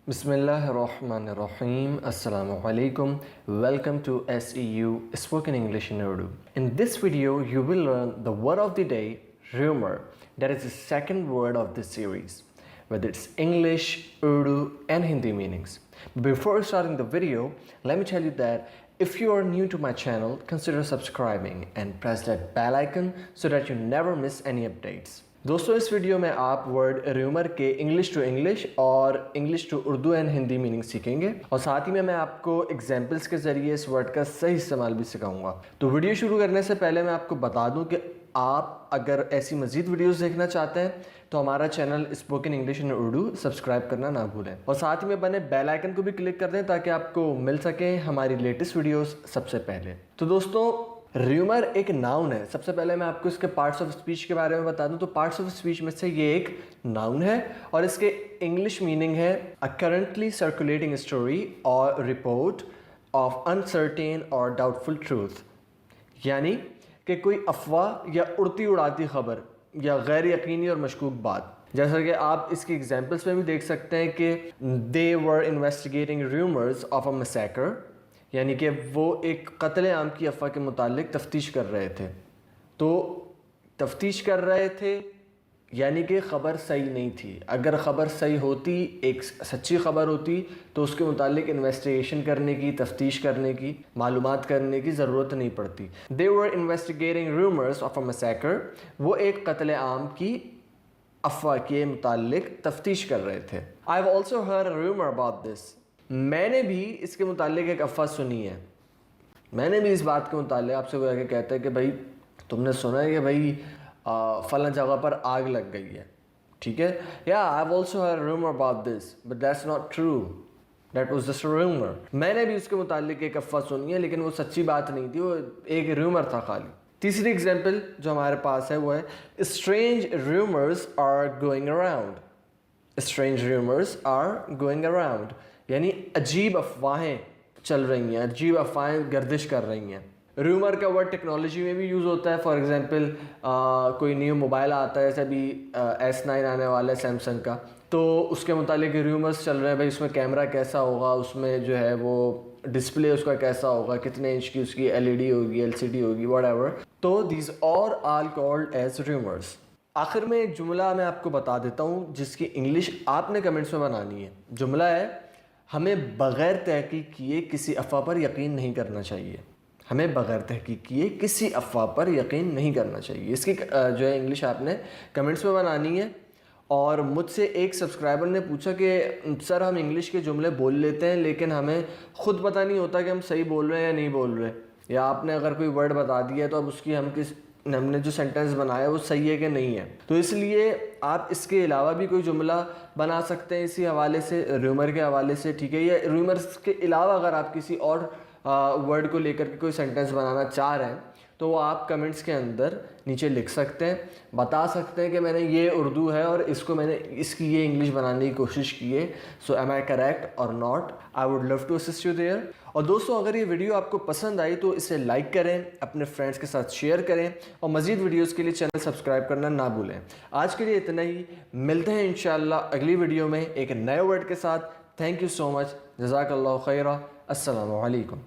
Bismillahirrahmanirrahim. Assalamu alaikum. Welcome to SEU Spoken English in Urdu. In this video, you will learn the word of the day, rumor. That is the second word of this series, whether it's English, Urdu, and Hindi meanings. Before starting the video, let me tell you that if you are new to my channel, consider subscribing and press that bell icon so that you never miss any updates. दोस्तों इस video में आप word rumour के English to English और English to Urdu and Hindi meaning सीखेंगे और साथ ही में मैं आपको एग्जाम्पल्स के ज़रिए इस वर्ड का सही इस्तेमाल भी सिखाऊंगा। तो वीडियो शुरू करने से पहले मैं आपको बता दूं कि आप अगर ऐसी मज़ीद वीडियोस देखना चाहते हैं तो हमारा channel spoken English in Urdu subscribe करना ना भूलें और साथ ही में बने बेल आइकन को भी क्लिक कर दें ताकि आपको मिल सके हमारी लेटेस्ट वीडियोस सबसे पहले। तो दोस्तों र्यूमर एक नाउन है। सबसे पहले मैं आपको इसके पार्ट्स ऑफ स्पीच के बारे में बता दूं तो पार्ट्स ऑफ स्पीच में से ये एक नाउन है और इसके इंग्लिश मीनिंग है अ करंटली सर्कुलेटिंग स्टोरी और रिपोर्ट ऑफ अनसर्टेन और डाउटफुल ट्रूथ, यानी कि कोई अफवाह या उड़ती उड़ाती खबर या गैर यकीनी और मशकूक बात। जैसा कि आप इसकी एग्जाम्पल्स में भी देख सकते हैं कि they were investigating rumours of a massacre, यानी कि वो एक कत्ल आम की अफवाह के मुतालिक तफ्तीश कर रहे थे। तो तफ्तीश कर रहे थे यानी कि ख़बर सही नहीं थी। अगर ख़बर सही होती, एक सच्ची ख़बर होती तो उसके मुतालिक इन्वेस्टिगेशन करने की, तफ्तीश करने की, मालूमात करने की ज़रूरत नहीं पड़ती। They were investigating rumours of a massacre, वो एक कत्ल आम की अफवाह के मुतालिक तफ्तीश कर रहे थे। I have also heard a rumour about this, मैंने भी इसके मुतालिक एक अफवाह सुनी है। मैंने भी इस बात के मुतालिक आपसे कोई आके कहता है कि भाई तुमने सुना है कि भाई फलां जगह पर आग लग गई है, ठीक है, या I have also heard a rumour about this but that's not true, that was just a rumour. मैंने भी उसके मुतालिक एक अफवाह सुनी है लेकिन वो सच्ची बात नहीं थी, वो एक रूमर था खाली। तीसरी एग्जाम्पल जो हमारे पास है वो है strange rumours are going around. Strange rumours are going around यानी अजीब अफवाहें चल रही हैं, अजीब अफवाहें गर्दिश कर रही हैं। रूमर का वर्ड टेक्नोलॉजी में भी यूज़ होता है। फॉर एग्जांपल कोई न्यू मोबाइल आता है, जैसे अभी S9 आने वाला है सैमसंग का, तो उसके मुतालिक रूमर्स चल रहे हैं भाई उसमें कैमरा कैसा होगा, उसमें जो है वो डिस्प्ले उसका कैसा होगा, कितने इंच की उसकी LED होगी, LCD होगी, व्हाटएवर। तो these all are called as rumours. आखिर में एक जुमला मैं आपको बता देता हूँ जिसकी इंग्लिश आपने कमेंट्स में बनानी है। जुमला है, हमें बग़ैर तहकीक किए किसी अफ़वाह पर यकीन नहीं करना चाहिए। हमें बग़ैर तहकीक किए किसी अफ़वाह पर यकीन नहीं करना चाहिए। इसकी जो है इंग्लिश आपने कमेंट्स में बनानी है। और मुझसे एक सब्सक्राइबर ने पूछा कि सर हम इंग्लिश के जुमले बोल लेते हैं लेकिन हमें ख़ुद पता नहीं होता कि हम सही बोल रहे हैं या नहीं बोल रहे, या आपने अगर कोई वर्ड बता दिया तो अब उसकी हमने जो सेंटेंस बनाया वो सही है कि नहीं है। तो इसलिए आप इसके अलावा भी कोई जुमला बना सकते हैं इसी हवाले से, रूमर के हवाले से, ठीक है। या रूमर्स के अलावा अगर आप किसी और वर्ड को लेकर के कोई सेंटेंस बनाना चाह रहे हैं तो वो आप कमेंट्स के अंदर नीचे लिख सकते हैं, बता सकते हैं कि मैंने ये उर्दू है और मैंने इसकी ये इंग्लिश बनाने की कोशिश की है। सो एम आई करेक्ट और not, I would love to assist you there. और दोस्तों अगर ये वीडियो आपको पसंद आई तो इसे लाइक करें, अपने फ्रेंड्स के साथ शेयर करें और मज़ीद वीडियोज़ के लिए चैनल सब्सक्राइब करना ना भूलें। आज के लिए इतना ही, मिलते हैं इंशाअल्लाह अगली वीडियो में एक नए वर्ड के साथ। थैंक यू सो मच, जज़ाकल्लाहु खैरा, अस्सलामु अलैकुम।